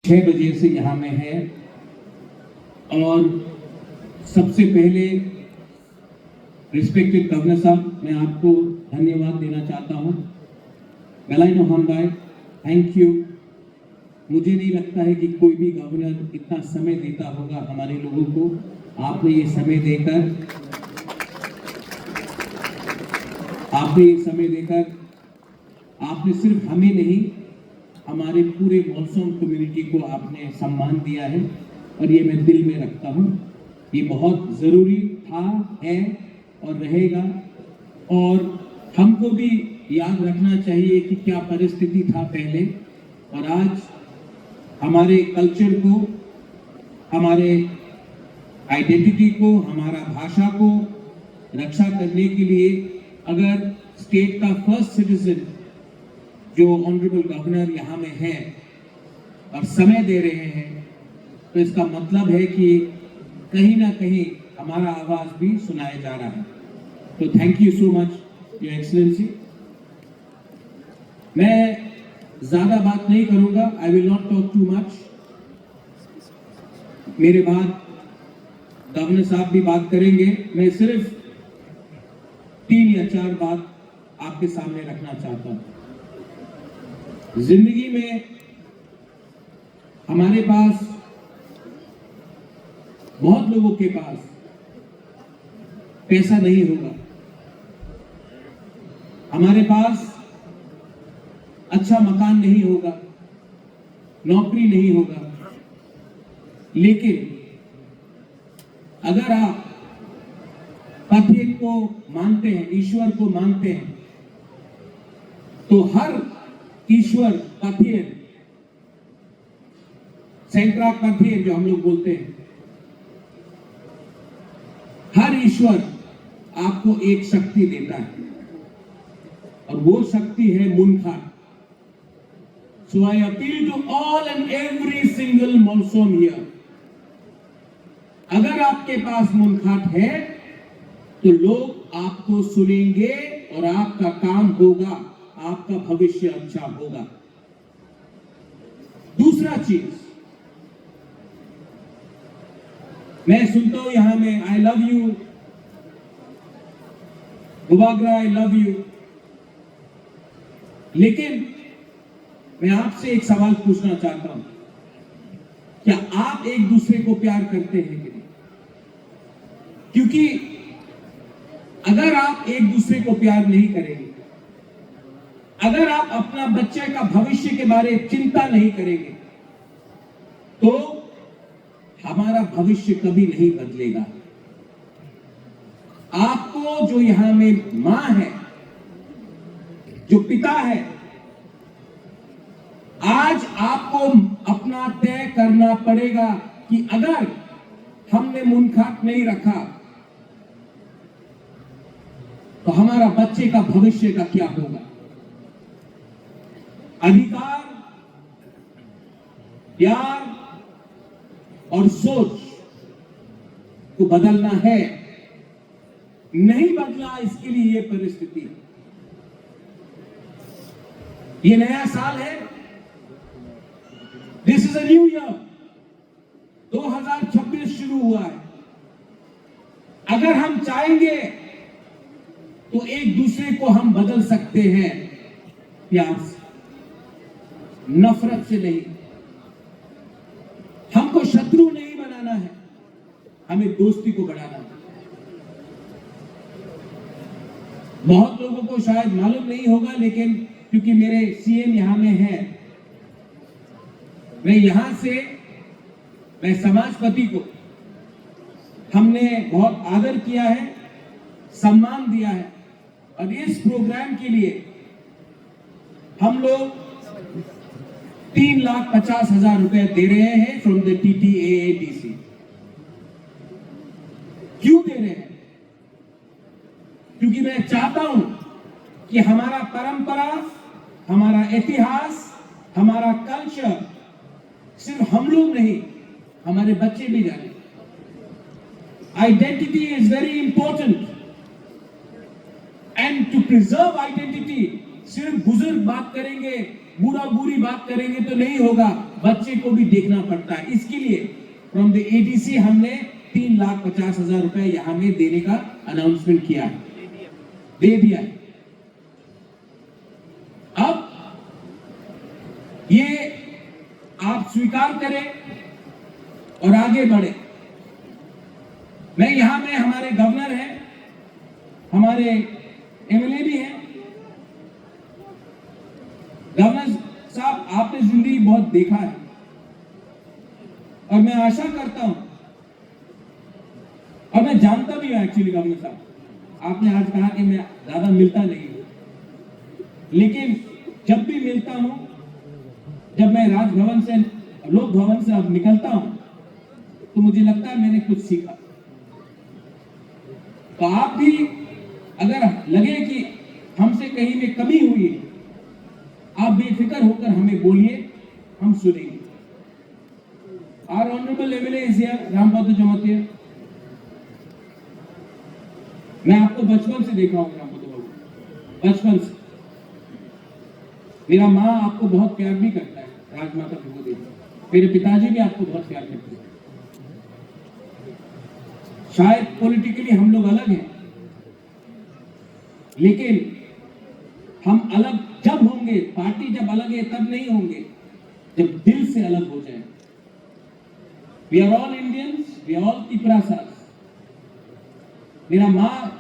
6 बजे से यहाँ में है और सबसे पहले रिस्पेक्टेड गवर्नर साहब, मैं आपको धन्यवाद देना चाहता हूँ। वेलाइनो हमबाई, थैंक यू। मुझे नहीं लगता है कि कोई भी गवर्नर इतना समय देता होगा हमारे लोगों को। आपने ये समय देकर आपने सिर्फ हमें नहीं, हमारे पूरे मॉनसून कम्युनिटी को आपने सम्मान दिया है और ये मैं दिल में रखता हूँ। ये बहुत ज़रूरी था, है और रहेगा। और हमको भी याद रखना चाहिए कि क्या परिस्थिति था पहले और आज हमारे कल्चर को, हमारे आइडेंटिटी को, हमारा भाषा को रक्षा करने के लिए अगर स्टेट का फर्स्ट सिटीजन जो ऑनरेबल गवर्नर यहाँ में है और समय दे रहे हैं, तो इसका मतलब है कि कहीं ना कहीं हमारा आवाज भी सुनाया जा रहा है। तो thank you so much your excellency. मैं ज्यादा बात नहीं करूंगा, I will not talk too much. मेरे बाद गवर्नर साहब भी बात करेंगे। मैं सिर्फ 3 या 4 बात आपके सामने रखना चाहता हूं। जिंदगी में हमारे पास, बहुत लोगों के पास पैसा नहीं होगा, हमारे पास अच्छा मकान नहीं होगा, नौकरी नहीं होगा, लेकिन अगर आप पथियन को मानते हैं, ईश्वर को मानते हैं, तो हर ईश्वर पथियन, सेंट्रा पथियन जो हम लोग बोलते हैं, हर ईश्वर आपको एक शक्ति देता है और वो शक्ति है मुनखाट। So I appeal to all and every single monsoon here. अगर आपके पास मुनखाट है तो लोग आपको सुनेंगे और आपका काम होगा, आपका भविष्य अच्छा होगा। दूसरा चीज, मैं सुनता हूं यहां में आई लव यू गुबागरा, आई लव यू, लेकिन मैं आपसे एक सवाल पूछना चाहता हूं, क्या आप एक दूसरे को प्यार करते हैं कि नहीं? क्योंकि अगर आप एक दूसरे को प्यार नहीं करेंगे, अगर आप अपना बच्चे का भविष्य के बारे में चिंता नहीं करेंगे, तो हमारा भविष्य कभी नहीं बदलेगा। आपको जो यहां में मां है, जो पिता है, आज आपको अपना तय करना पड़ेगा कि अगर हमने मुनखाट नहीं रखा तो हमारा बच्चे का भविष्य का क्या होगा। अधिकार, प्यार और सोच को बदलना है, नहीं बदला इसके लिए ये परिस्थिति। ये नया साल है, this is a new year, 2026 शुरू हुआ है। अगर हम चाहेंगे तो एक दूसरे को हम बदल सकते हैं, प्यार से, नफरत से नहीं। हमको शत्रु नहीं बनाना है, हमें दोस्ती को बढ़ाना है। बहुत लोगों को शायद मालूम नहीं होगा, लेकिन क्योंकि मेरे सीएम यहां में है, मैं यहां से, मैं समाजपति को हमने बहुत आदर किया है, सम्मान दिया है और इस प्रोग्राम के लिए हम लोग 3,50,000 रुपए दे रहे हैं फ्रॉम द TTAADC। क्यों दे रहे हैं? क्योंकि मैं चाहता हूं कि हमारा परंपरा, हमारा इतिहास, हमारा कल्चर सिर्फ हम लोग नहीं, हमारे बच्चे भी जाने। Identity is very important and to preserve identity सिर्फ बुजुर्ग बात करेंगे, बूढ़ा बूढ़ी बात करेंगे तो नहीं होगा। बच्चे को भी देखना पड़ता है। इसके लिए फ्रॉम द एडीसी हमने 3,50,000 रुपए यहां में देने का अनाउंसमेंट किया है, दे दिया है। अब ये आप स्वीकार करें और आगे बढ़े। मैं यहां में हमारे गवर्नर हैं, हमारे एमएलए भी हैं। गवर्नर साहब, आपने जिंदगी बहुत देखा है और मैं आशा करता हूं और मैं जानता भी हूं एक्चुअली गवर्नर साहब, आपने आज कहा कि मैं ज्यादा मिलता नहीं हूं, लेकिन जब भी मिलता हूं, जब मैं राजभवन से, लोक भवन से अब निकलता हूं, तो मुझे लगता है मैंने कुछ सीखा। तो आप भी अगर लगे कि हमसे कहीं में कमी हुई है, आप बेफिक्र होकर हमें बोलिए, हम सुनेंगे। Our honourable MLA is here, Ram Bahadur Jamatia. मैं आपको बचपन से देखा हूं राम बहादुर बाबू, बचपन से। मेरा माँ आपको बहुत प्यार भी करता है, राजमाता भगवती। मेरे पिताजी भी आपको बहुत प्यार करते हैं। शायद पॉलिटिकली हम लोग अलग हैं, लेकिन हम अलग जब होंगे, पार्टी जब अलग है तब नहीं होंगे, जब दिल से अलग हो जाए। We are all Indians, we are all Tiprasas. मेरा माँ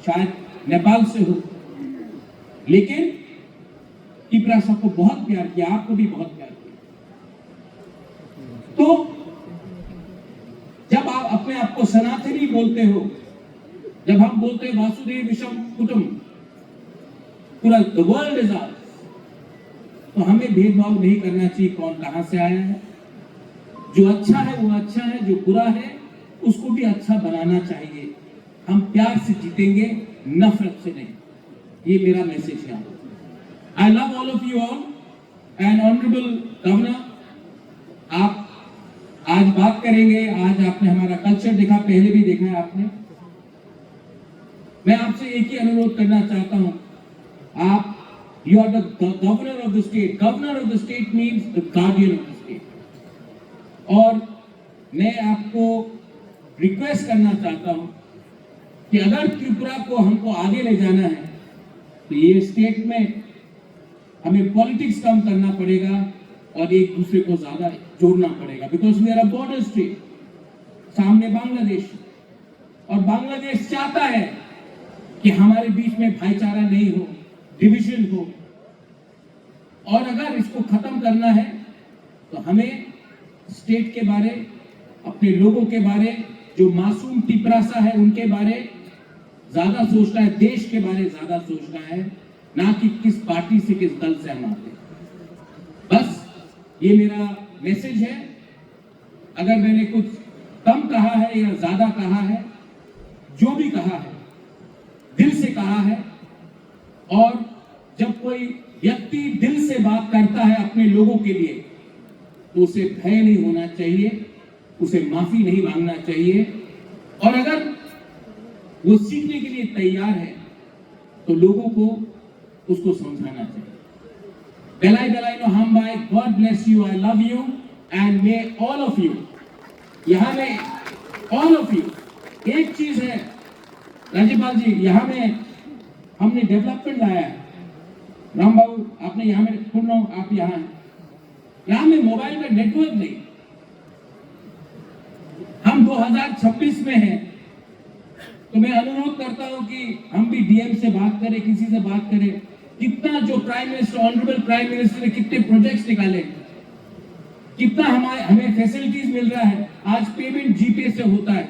शायद नेपाल से हो, लेकिन तिपरासा को बहुत प्यार किया, आपको भी बहुत प्यार किया। तो जब आप अपने आप को सनातनी बोलते हो, जब हम बोलते हैं वासुदेव विषम कुटुंब, पूरा द वर्ल्ड इज आवर्स, तो हमें भेदभाव नहीं करना चाहिए कौन कहां से आया है। जो अच्छा है वो अच्छा है, जो बुरा है उसको भी अच्छा बनाना चाहिए। हम प्यार से जीतेंगे, नफरत से नहीं। ये मेरा मैसेज है। I love all of you all and honourable governor, आप आज बात करेंगे। आज आपने हमारा कल्चर देखा, पहले भी देखा है आपने। मैं आपसे एक ही अनुरोध करना चाहता हूं, आप you are the governor of the state. Governor of the state means the guardian of the state. और मैं आपको रिक्वेस्ट करना चाहता हूं कि अगर त्रिपुरा को हमको आगे ले जाना है, तो ये स्टेट में हमें पॉलिटिक्स कम करना पड़ेगा और एक दूसरे को ज्यादा जोड़ना पड़ेगा। Because we are a border state, सामने बांग्लादेश, और बांग्लादेश चाहता है कि हमारे बीच में भाईचारा नहीं हो, डिवीजन हो। और अगर इसको खत्म करना है तो हमें स्टेट के बारे, अपने लोगों के बारे, जो मासूम तिपरासा है उनके बारे ज्यादा सोचना है, देश के बारे ज्यादा सोचना है, ना कि किस पार्टी से, किस दल से हम आते। बस ये मेरा मैसेज है। अगर मैंने कुछ कम कहा है या ज्यादा कहा है, जो भी कहा है दिल से कहा है। और जब कोई व्यक्ति दिल से बात करता है अपने लोगों के लिए, तो उसे भय नहीं होना चाहिए, उसे माफी नहीं मांगना चाहिए। और अगर वो सीखने के लिए तैयार है तो लोगों को उसको समझाना चाहिए। बेलाई बेलाई नो हम भाई, God bless you, I love you and may all of you, यहां में ऑल ऑफ यू। एक चीज है राज्यपाल जी, यहां में हमने डेवलपमेंट लाया है। राम बाबू, आपने यहां में सुन रहा हूं, आप यहां हैं, यहां में मोबाइल में नेटवर्क नहीं। हम 2026 में हैं, तो मैं अनुरोध करता हूं कि हम भी डीएम से बात करें, किसी से बात करें। कितना जो prime minister, honourable prime minister ने कितने प्रोजेक्ट्स निकाले, कितना हमें फैसिलिटीज मिल रहा है। आज पेमेंट जीपे से होता है,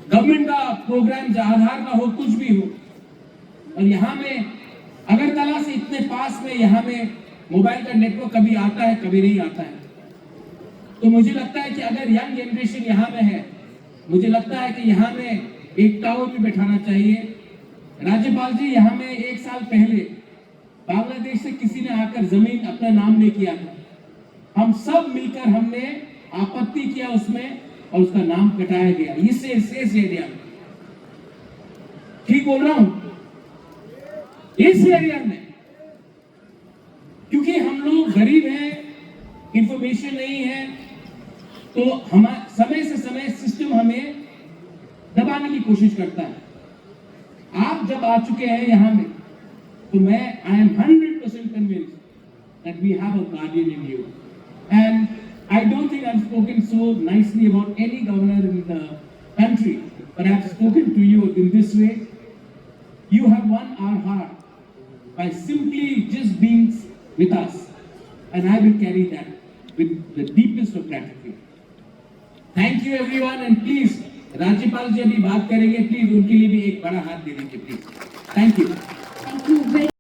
गवर्नमेंट का प्रोग्राम, आधार का हो, कुछ भी हो। और यहाँ में अगरतला से इतने पास में यहाँ में मोबाइल का नेटवर्क कभी आता है, कभी नहीं आता है। तो मुझे लगता है कि अगर यंग जनरेशन यहाँ में है, मुझे लगता है कि यहाँ में एक टावर भी बैठाना चाहिए। राज्यपाल जी, यहाँ में 1 साल पहले बांग्लादेश से किसी ने आकर जमीन अपना नाम नहीं किया था। हम सब मिलकर हमने आपत्ति किया उसमें और उसका नाम कटाया गया। इस एरिया में, ठीक बोल रहा हूं, इस एरिया में, क्योंकि हम लोग गरीब हैं, मोटिवेशन नहीं है तो हम समय से समय सिस्टम हमें दबाने की कोशिश करता है। आप जब आ चुके हैं यहाँ में तो मैं I am 100% convinced that we have a guardian in you, and I don't think I've spoken so nicely about any governor in the country, but I've spoken to you in this way. You have won our heart by simply just being with us, and I will carry that with the deepest of gratitude. Thank you everyone, and please राज्यपाल जी अभी बात करेंगे, please उनके लिए भी एक बड़ा हाथ दे दीजिए प्लीज। Thank you.